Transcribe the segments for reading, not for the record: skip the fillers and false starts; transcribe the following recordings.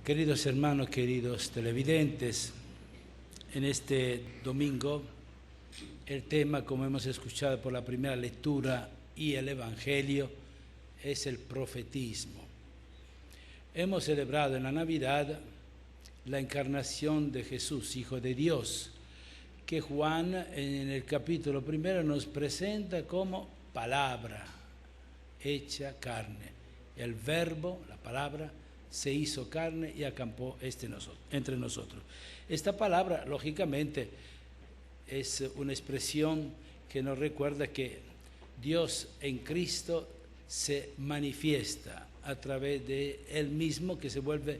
Queridos hermanos, queridos televidentes, en este domingo el tema, como hemos escuchado por la primera lectura y el Evangelio, es el profetismo. Hemos celebrado en la Navidad la encarnación de Jesús, Hijo de Dios, que Juan en el capítulo primero nos presenta como palabra hecha carne. El verbo, la palabra, se hizo carne y acampó entre nosotros. Esta palabra, lógicamente, es una expresión que nos recuerda que Dios en Cristo se manifiesta a través de Él mismo, que se vuelve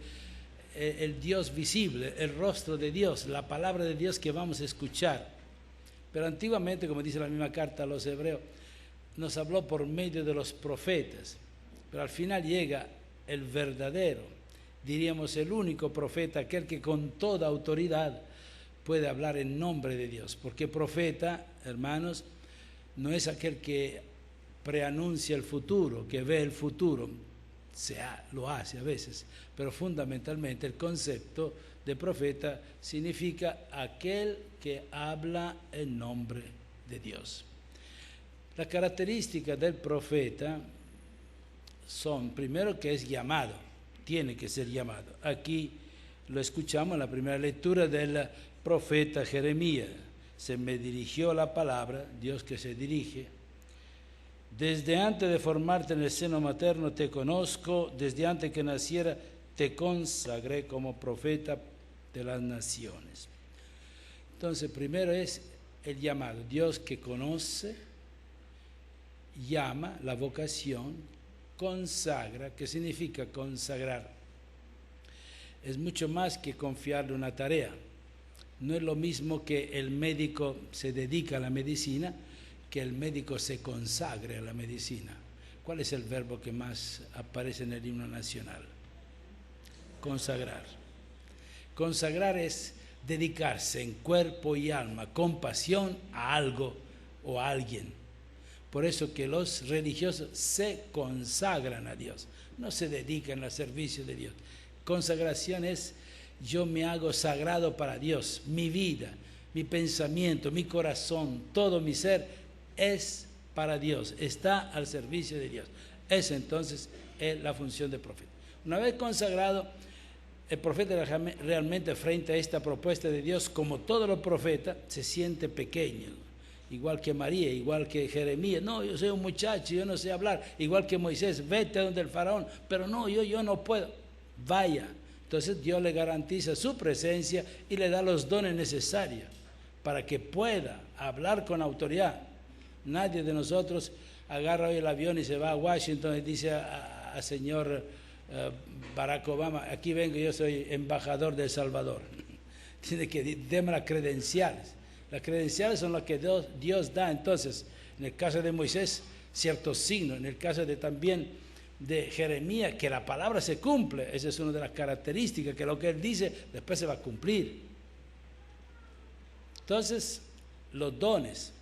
el Dios visible, el rostro de Dios, la palabra de Dios que vamos a escuchar. Pero antiguamente, como dice la misma carta a los hebreos, nos habló por medio de los profetas, pero al final llega el verdadero, diríamos el único profeta, aquel que con toda autoridad puede hablar en nombre de Dios, porque profeta, hermanos, no es aquel que preanuncia el futuro, que ve el futuro, lo hace a veces, pero fundamentalmente el concepto de profeta significa aquel que habla en nombre de Dios. Las características del profeta son, primero, que es llamado, tiene que ser llamado. Aquí lo escuchamos en la primera lectura del profeta Jeremías. Se me dirigió la palabra, Dios que se dirige. Desde antes de formarte en el seno materno te conozco, desde antes que naciera te consagré como profeta de las naciones. Entonces, primero es el llamado, Dios que conoce, llama, la vocación, consagra, que significa consagrar. Es mucho más que confiarle una tarea. No es lo mismo que el médico se dedica a la medicina, que el médico se consagre a la medicina. ¿Cuál es el verbo que más aparece en el himno nacional? Consagrar. Consagrar es dedicarse en cuerpo y alma, con pasión a algo o a alguien. Por eso que los religiosos se consagran a Dios, no se dedican al servicio de Dios. Consagración es: yo me hago sagrado para Dios, mi vida, mi pensamiento, mi corazón, todo mi ser es para Dios, está al servicio de Dios. Esa entonces es la función del profeta. Una vez consagrado, el profeta realmente frente a esta propuesta de Dios, como todos los profetas, se siente pequeño. Igual que María, igual que Jeremías, no, yo soy un muchacho, yo no sé hablar, igual que Moisés, vete a donde el faraón, pero no, yo no puedo, vaya. Entonces Dios le garantiza su presencia y le da los dones necesarios para que pueda hablar con autoridad. Nadie de nosotros agarra hoy el avión y se va a Washington y dice al señor Barack Obama, aquí vengo, yo soy embajador de El Salvador. Tiene que darme las credenciales. Las credenciales son las que Dios da. Entonces, en el caso de Moisés, ciertos signos. En el caso también de Jeremías, que la palabra se cumple. Esa es una de las características, que lo que él dice después se va a cumplir. Entonces, los dones.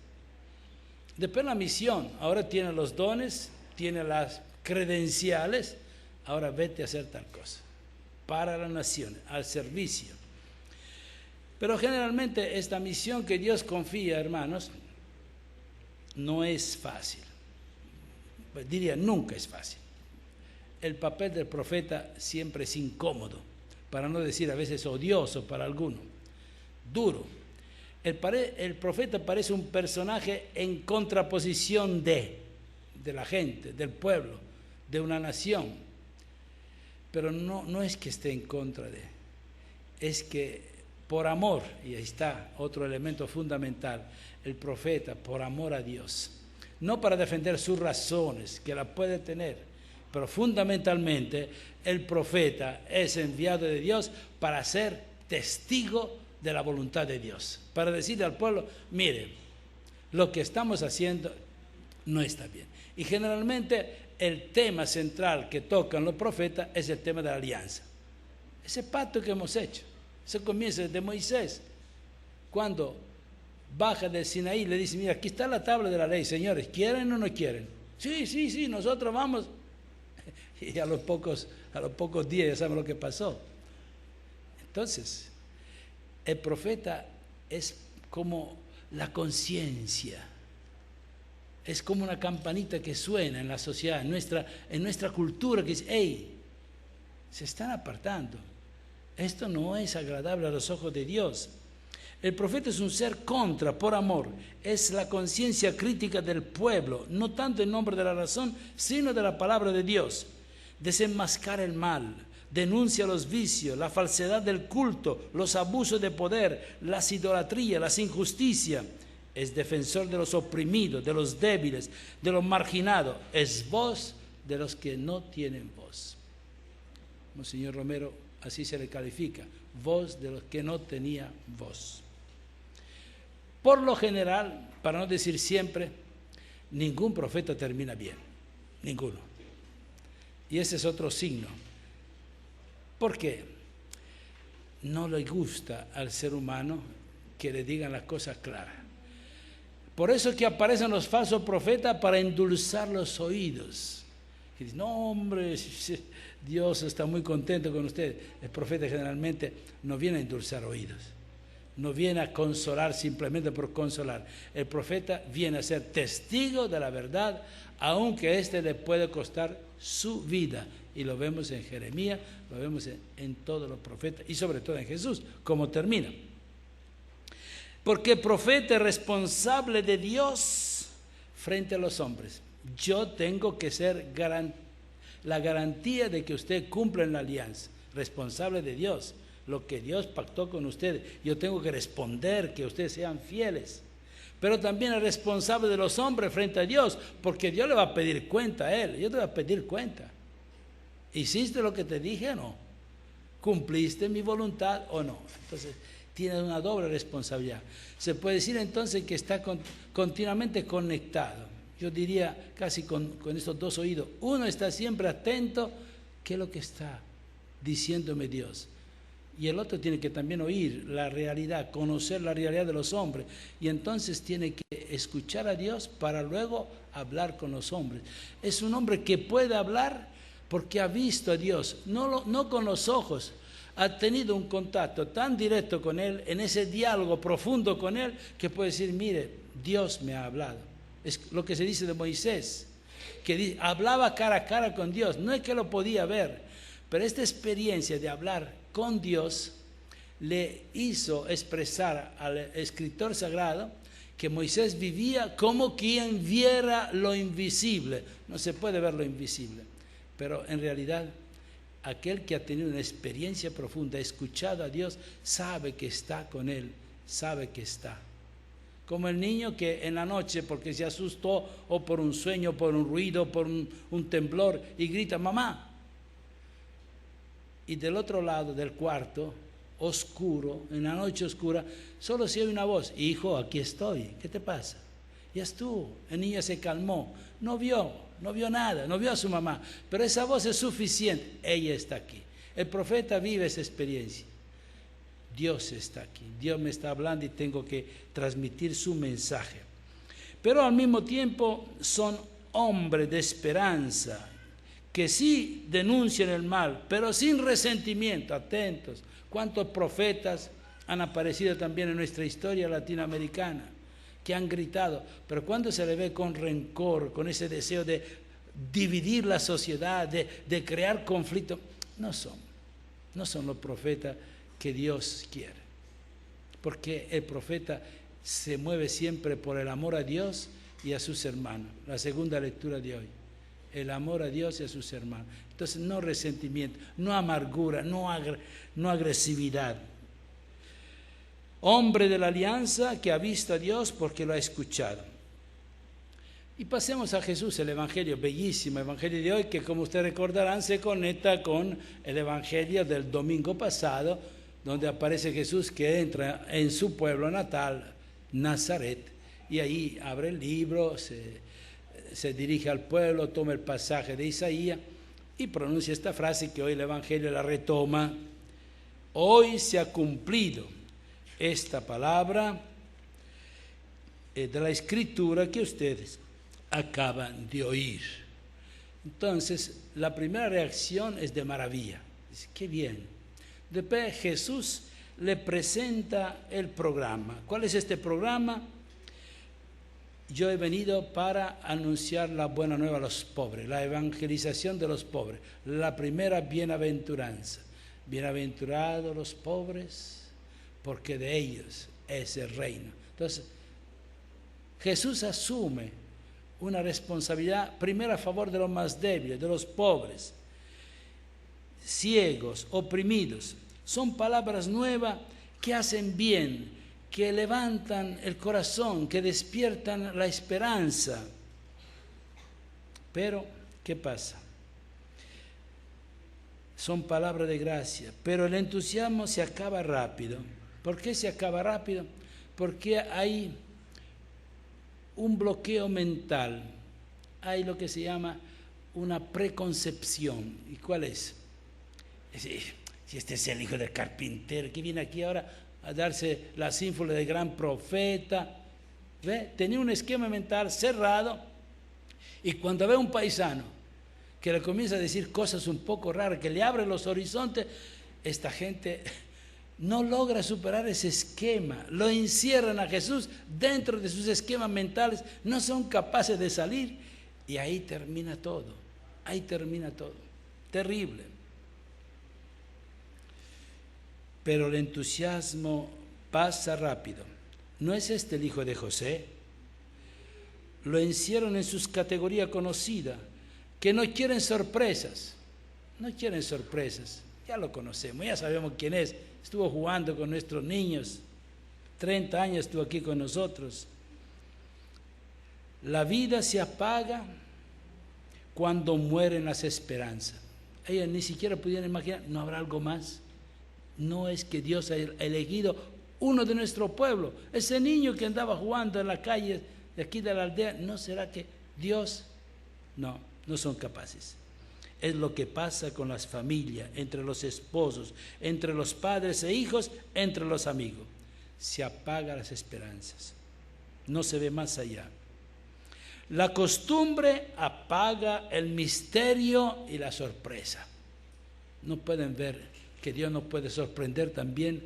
Después la misión. Ahora tiene los dones, tiene las credenciales. Ahora vete a hacer tal cosa. Para las naciones, al servicio. Pero generalmente esta misión que Dios confía, hermanos, no es fácil. Pues diría, nunca es fácil. El papel del profeta siempre es incómodo, para no decir a veces odioso para algunos, duro. El profeta parece un personaje en contraposición de la gente, del pueblo, de una nación. Pero no es que esté en contra de, es que por amor, y ahí está otro elemento fundamental, el profeta por amor a Dios, no para defender sus razones, que las puede tener, pero fundamentalmente el profeta es enviado de Dios para ser testigo de la voluntad de Dios, para decirle al pueblo, mire, lo que estamos haciendo no está bien. Y generalmente el tema central que tocan los profetas es el tema de la alianza, ese pacto que hemos hecho. Eso comienza desde Moisés, cuando baja del Sinaí, le dice, mira, aquí está la tabla de la ley, señores, ¿quieren o no quieren? Sí, nosotros vamos. Y a los pocos días ya saben lo que pasó. Entonces, el profeta es como la conciencia, es como una campanita que suena en la sociedad, en nuestra cultura, que dice, hey, se están apartando, esto no es agradable a los ojos de Dios. El profeta es un ser contra, por amor, es la conciencia crítica del pueblo, no tanto en nombre de la razón, sino de la palabra de Dios. Desenmascara el mal, denuncia los vicios, la falsedad del culto, los abusos de poder, las idolatrías, las injusticias. Es defensor de los oprimidos, de los débiles, de los marginados. Es voz de los que no tienen voz. Monseñor Romero, así se le califica, voz de los que no tenía voz. Por lo general, para no decir siempre, ningún profeta termina bien, ninguno. Y ese es otro signo. ¿Por qué? No le gusta al ser humano que le digan las cosas claras. Por eso es que aparecen los falsos profetas para endulzar los oídos. Y dicen, no hombre, Dios está muy contento con usted. El profeta generalmente no viene a endulzar oídos. No viene a consolar simplemente por consolar. El profeta viene a ser testigo de la verdad, aunque éste le puede costar su vida. Y lo vemos en Jeremías, lo vemos en todos los profetas y sobre todo en Jesús, como termina. Porque el profeta es responsable de Dios frente a los hombres. Yo tengo que ser la garantía de que usted cumpla en la alianza. Responsable de Dios. Lo que Dios pactó con ustedes. Yo tengo que responder que ustedes sean fieles. Pero también es responsable de los hombres frente a Dios, porque Dios le va a pedir cuenta a él. Yo te voy a pedir cuenta. ¿Hiciste lo que te dije o no? ¿Cumpliste mi voluntad o no? Entonces, tiene una doble responsabilidad. Se puede decir entonces que está continuamente conectado. Yo diría casi con estos dos oídos. Uno está siempre atento, ¿qué es lo que está diciéndome Dios? Y el otro tiene que también oír la realidad, conocer la realidad de los hombres. Y entonces tiene que escuchar a Dios para luego hablar con los hombres. Es un hombre que puede hablar porque ha visto a Dios, no con los ojos. Ha tenido un contacto tan directo con Él, en ese diálogo profundo con Él, que puede decir, mire, Dios me ha hablado. Es lo que se dice de Moisés, que hablaba cara a cara con Dios. No es que lo podía ver, pero esta experiencia de hablar con Dios le hizo expresar al escritor sagrado que Moisés vivía como quien viera lo invisible. No se puede ver lo invisible, pero en realidad aquel que ha tenido una experiencia profunda, ha escuchado a Dios, sabe que está con Él, sabe que está. Como el niño que en la noche, porque se asustó o por un sueño, por un ruido, por un temblor, y grita, mamá. Y del otro lado del cuarto, oscuro, en la noche oscura, solo se oye una voz, hijo, aquí estoy, ¿qué te pasa? Ya estuvo, el niño se calmó, no vio nada, no vio a su mamá, pero esa voz es suficiente, ella está aquí. El profeta vive esa experiencia. Dios está aquí, Dios me está hablando y tengo que transmitir su mensaje. Pero al mismo tiempo son hombres de esperanza, que sí denuncian el mal, pero sin resentimiento. Atentos, ¿cuántos profetas han aparecido también en nuestra historia latinoamericana? Que han gritado, pero cuando se le ve con rencor, con ese deseo de dividir la sociedad, de crear conflicto, no son los profetas que Dios quiere, porque el profeta se mueve siempre por el amor a Dios y a sus hermanos. La segunda lectura de hoy, el amor a Dios y a sus hermanos. Entonces, no resentimiento, no amargura, no agresividad. Hombre de la alianza que ha visto a Dios porque lo ha escuchado. Y pasemos a Jesús, el Evangelio, bellísimo Evangelio de hoy, que como ustedes recordarán se conecta con el Evangelio del domingo pasado, donde aparece Jesús que entra en su pueblo natal, Nazaret, y ahí abre el libro, se dirige al pueblo, toma el pasaje de Isaías y pronuncia esta frase que hoy el Evangelio la retoma. Hoy se ha cumplido esta palabra de la Escritura que ustedes acaban de oír. Entonces, la primera reacción es de maravilla. Dice, qué bien. Después Jesús le presenta el programa. ¿Cuál es este programa? Yo he venido para anunciar la buena nueva a los pobres, la evangelización de los pobres, la primera bienaventuranza. Bienaventurados los pobres, porque de ellos es el reino. Entonces, Jesús asume una responsabilidad primero a favor de los más débiles, de los pobres, ciegos, oprimidos. Son palabras nuevas que hacen bien, que levantan el corazón, que despiertan la esperanza. Pero, ¿qué pasa? Son palabras de gracia, pero el entusiasmo se acaba rápido. ¿Por qué se acaba rápido? Porque hay un bloqueo mental, hay lo que se llama una preconcepción. ¿Y cuál es? Si este es el hijo del carpintero, que viene aquí ahora a darse las ínfulas de gran profeta. ¿Ve? Tenía un esquema mental cerrado, y cuando ve a un paisano que le comienza a decir cosas un poco raras, que le abre los horizontes, esta gente no logra superar ese esquema, lo encierran a Jesús dentro de sus esquemas mentales, no son capaces de salir, y ahí termina todo, terrible. Pero el entusiasmo pasa rápido. ¿No es este el hijo de José? Lo encierran en sus categorías conocidas, que no quieren sorpresas, ya lo conocemos, ya sabemos quién es. Estuvo jugando con nuestros niños, 30 años estuvo aquí con nosotros. La vida se apaga cuando mueren las esperanzas. Ellos ni siquiera pudieron imaginar, ¿no habrá algo más? No es que Dios ha elegido uno de nuestro pueblo, ese niño que andaba jugando en la calle de aquí de la aldea, ¿no será que Dios? No son capaces. Es lo que pasa con las familias, entre los esposos, entre los padres e hijos, entre los amigos. Se apagan las esperanzas, no se ve más allá. La costumbre apaga el misterio y la sorpresa. No pueden ver que Dios nos puede sorprender también.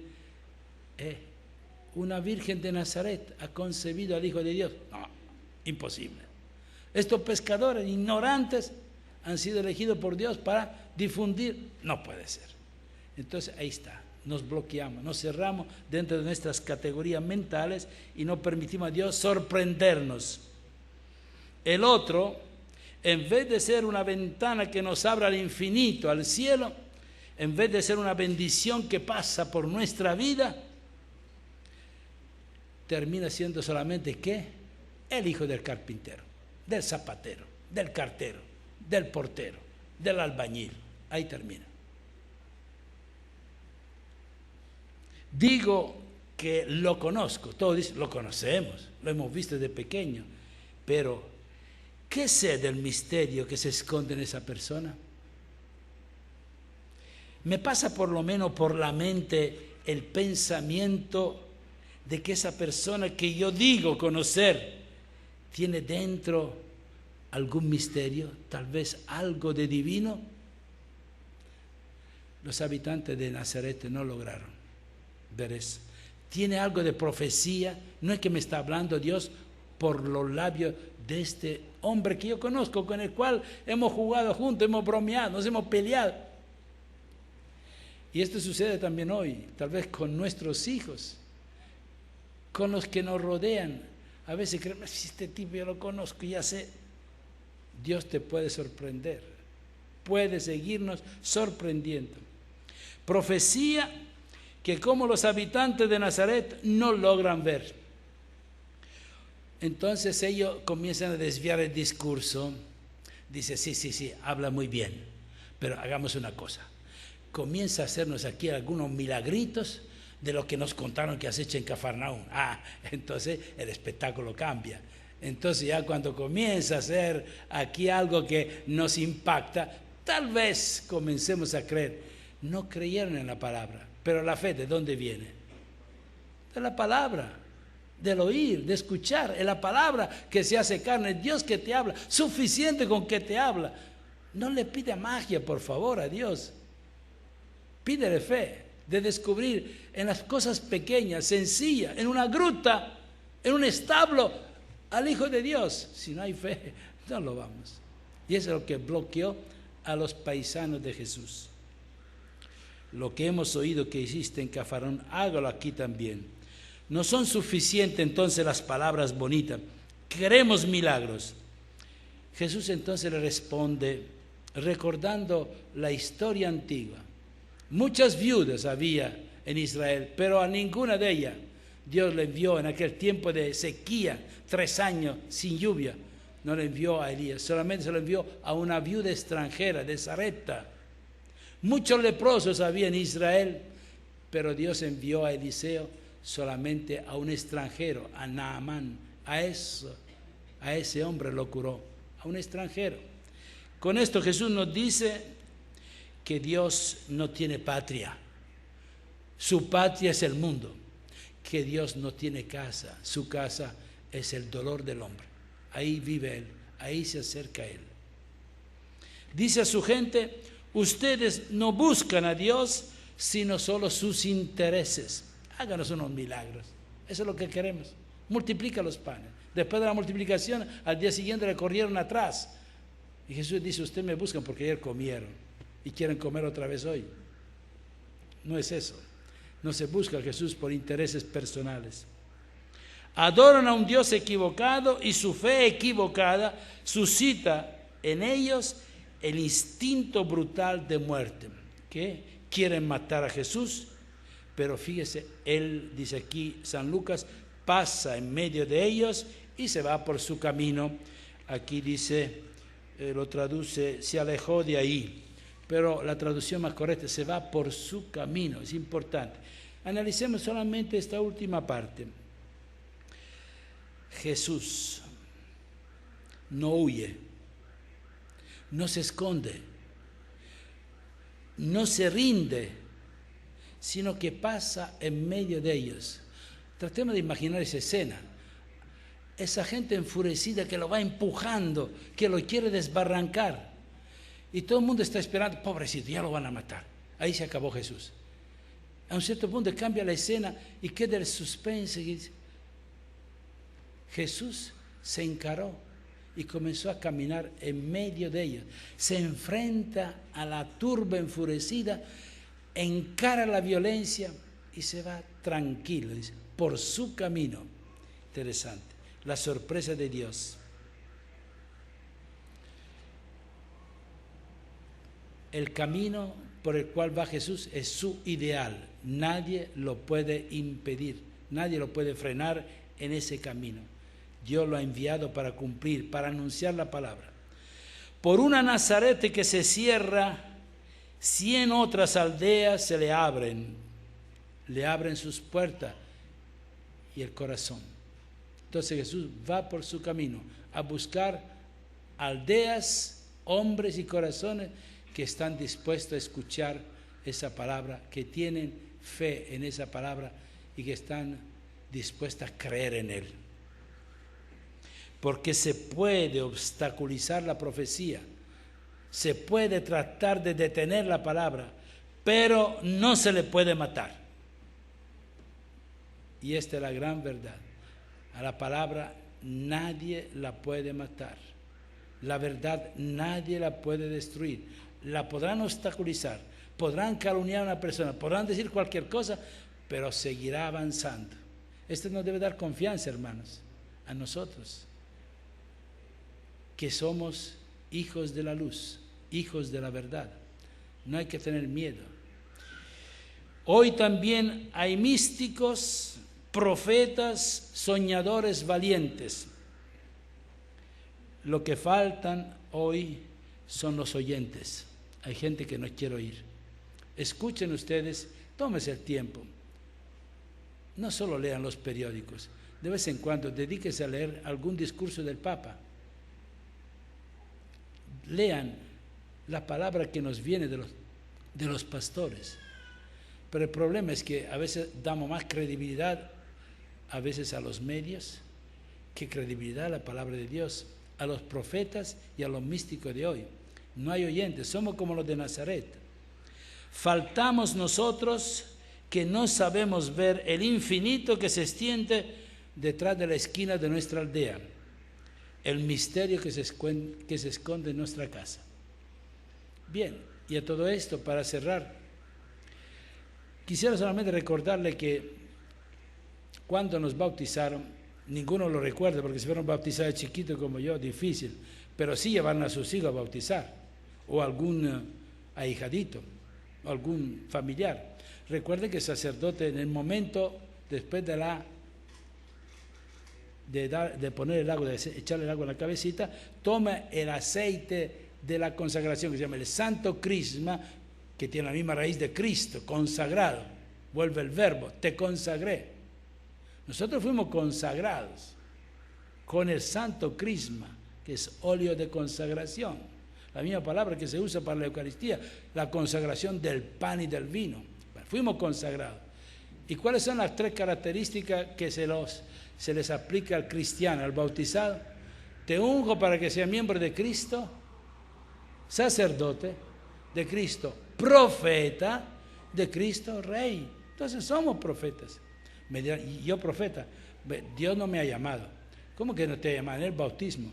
Una virgen de Nazaret ha concebido al Hijo de Dios. No, imposible. Estos pescadores ignorantes han sido elegidos por Dios para difundir. No puede ser. Entonces ahí está, nos bloqueamos, nos cerramos dentro de nuestras categorías mentales y no permitimos a Dios sorprendernos. El otro, en vez de ser una ventana que nos abra al infinito, al cielo, en vez de ser una bendición que pasa por nuestra vida, termina siendo solamente ¿qué? El hijo del carpintero, del zapatero, del cartero, del portero, del albañil. Ahí termina. Digo que lo conozco, todos dicen, lo conocemos, lo hemos visto desde pequeño, pero ¿qué sé del misterio que se esconde en esa persona? Me pasa por lo menos por la mente el pensamiento de que esa persona que yo digo conocer tiene dentro algún misterio, tal vez algo de divino. Los habitantes de Nazaret no lograron ver eso. Tiene algo de profecía, no es que me está hablando Dios por los labios de este hombre que yo conozco, con el cual hemos jugado juntos, hemos bromeado, nos hemos peleado. Y esto sucede también hoy, tal vez con nuestros hijos, con los que nos rodean. A veces creemos, si este tipo yo lo conozco, ya sé. Dios te puede sorprender, puede seguirnos sorprendiendo. Profecía que como los habitantes de Nazaret no logran ver. Entonces ellos comienzan a desviar el discurso. Dice, sí, habla muy bien, pero hagamos una cosa. Comienza a hacernos aquí algunos milagritos de lo que nos contaron que has hecho en Cafarnaúm. Entonces el espectáculo cambia. Entonces ya cuando comienza a hacer aquí algo que nos impacta, tal vez comencemos a creer. No creyeron en la palabra, pero la fe, ¿de dónde viene? De la palabra, del oír, de escuchar. Es la palabra que se hace carne, es Dios que te habla, suficiente con que te habla. No le pida magia, por favor, a Dios. Pídele fe. de descubrir en las cosas pequeñas, sencillas, en una gruta, en un establo, al Hijo de Dios. Si no hay fe, no lo vamos. Y eso es lo que bloqueó a los paisanos de Jesús. Lo que hemos oído que hiciste en Cafarnaúm, hágalo aquí también. No son suficientes entonces las palabras bonitas. Queremos milagros. Jesús entonces le responde, recordando la historia antigua. Muchas viudas había en Israel, pero a ninguna de ellas Dios le envió en aquel tiempo de sequía, 3 años sin lluvia. No le envió a Elías, solamente se lo envió a una viuda extranjera de Sarepta. Muchos leprosos había en Israel, pero Dios envió a Eliseo solamente a un extranjero, a Naamán. A ese hombre lo curó, a un extranjero. Con esto Jesús nos dice que Dios no tiene patria. Su patria es el mundo. Que Dios no tiene casa. Su casa es el dolor del hombre. Ahí vive Él, ahí se acerca Él. Dice a su gente, ustedes no buscan a Dios, sino solo sus intereses. Háganos unos milagros. Eso es lo que queremos. Multiplica los panes. Después de la multiplicación, al día siguiente le corrieron atrás. Y Jesús dice, ustedes me buscan porque ayer comieron y quieren comer otra vez hoy. No es eso. No se busca a Jesús por intereses personales. Adoran a un Dios equivocado y su fe equivocada suscita en ellos el instinto brutal de muerte. Que quieren matar a Jesús, pero fíjese, él dice aquí, San Lucas, pasa en medio de ellos y se va por su camino. Aquí dice, lo traduce, se alejó de ahí, pero la traducción más correcta, se va por su camino, es importante. Analicemos solamente esta última parte. Jesús no huye, no se esconde, no se rinde, sino que pasa en medio de ellos. Tratemos de imaginar esa escena. Esa gente enfurecida que lo va empujando, que lo quiere desbarrancar. Y todo el mundo está esperando, pobrecito, ya lo van a matar. Ahí se acabó Jesús. A un cierto punto cambia la escena y queda el suspense. Jesús se encaró y comenzó a caminar en medio de ellos. Se enfrenta a la turba enfurecida, encara la violencia y se va tranquilo, dice, por su camino. Interesante, la sorpresa de Dios. El camino por el cual va Jesús es su ideal. Nadie lo puede impedir, nadie lo puede frenar en ese camino. Dios lo ha enviado para cumplir, para anunciar la palabra. Por una Nazaret que se cierra, 100 otras aldeas se le abren sus puertas y el corazón. Entonces Jesús va por su camino a buscar aldeas, hombres y corazones que están dispuestos a escuchar esa palabra, que tienen fe en esa palabra y que están dispuestos a creer en Él. Porque se puede obstaculizar la profecía, se puede tratar de detener la palabra, pero no se le puede matar. Y esta es la gran verdad. A la palabra nadie la puede matar. La verdad nadie la puede destruir. La podrán obstaculizar, podrán calumniar a una persona, podrán decir cualquier cosa, pero seguirá avanzando. Esto nos debe dar confianza, hermanos, a nosotros, que somos hijos de la luz, hijos de la verdad. No hay que tener miedo. Hoy también hay místicos, profetas, soñadores valientes. Lo que faltan hoy son los oyentes. Hay gente que no quiere oír. Escuchen ustedes, tómense el tiempo. No solo lean los periódicos, de vez en cuando dedíquense a leer algún discurso del Papa. Lean la palabra que nos viene de los pastores. Pero el problema es que a veces damos más credibilidad a veces a los medios que credibilidad a la palabra de Dios, a los profetas y a los místicos de hoy. No hay oyentes, somos como los de Nazaret. Faltamos nosotros que no sabemos ver el infinito que se extiende detrás de la esquina de nuestra aldea, el misterio que se esconde en nuestra casa. Bien, y a todo esto, para cerrar, quisiera solamente recordarle que cuando nos bautizaron, ninguno lo recuerda, porque si fueron bautizados chiquitos como yo, difícil, pero sí llevaron a sus hijos a bautizar, o algún ahijadito, o algún familiar. Recuerde que el sacerdote, en el momento después de poner el agua, de echarle el agua en la cabecita, toma el aceite de la consagración, que se llama el santo crisma, que tiene la misma raíz de Cristo, consagrado. Vuelve el verbo, te consagré. Nosotros fuimos consagrados con el santo crisma, que es óleo de consagración. La misma palabra que se usa para la Eucaristía, la consagración del pan y del vino. Bueno, fuimos consagrados. ¿Y cuáles son las 3 características que se les aplica al cristiano, al bautizado? Te unjo para que sea miembro de Cristo, sacerdote de Cristo, profeta de Cristo, rey. Entonces somos profetas. Me dirán, ¿y yo profeta? Dios no me ha llamado. ¿Cómo que no te ha llamado? En el bautismo.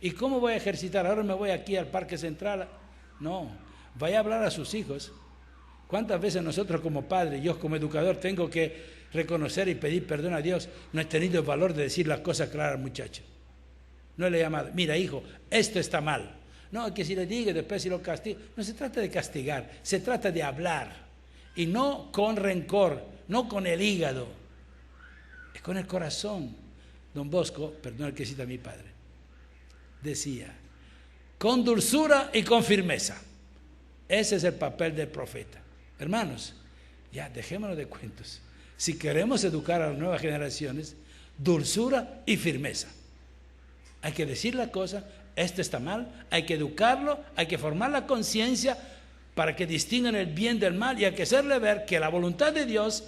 ¿Y cómo voy a ejercitar? Ahora me voy aquí al Parque Central. No, vaya a hablar a sus hijos. ¿Cuántas veces nosotros como padres, yo como educador, tengo que reconocer y pedir perdón a Dios? No he tenido el valor de decir las cosas claras al muchacho. No le he llamado, mira hijo, esto está mal. No, que si le digo después si lo castigo. No se trata de castigar, se trata de hablar. Y no con rencor, no con el hígado, es con el corazón. Don Bosco, perdón el que cita a mi padre, decía, con dulzura y con firmeza. Ese es el papel del profeta. Hermanos, ya dejémonos de cuentos. Si queremos educar a las nuevas generaciones, dulzura y firmeza. Hay que decir la cosa, esto está mal, hay que educarlo, hay que formar la conciencia para que distingan el bien del mal, y hay que hacerle ver que la voluntad de Dios,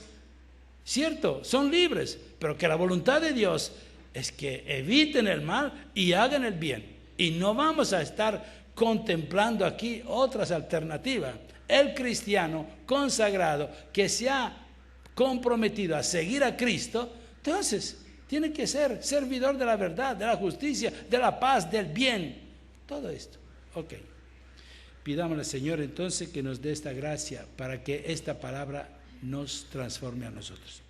cierto, son libres, pero que la voluntad de Dios es que eviten el mal y hagan el bien. Y no vamos a estar contemplando aquí otras alternativas. El cristiano consagrado que se ha comprometido a seguir a Cristo, entonces tiene que ser servidor de la verdad, de la justicia, de la paz, del bien. Todo esto. Ok. Pidámosle al Señor entonces que nos dé esta gracia para que esta palabra nos transforme a nosotros.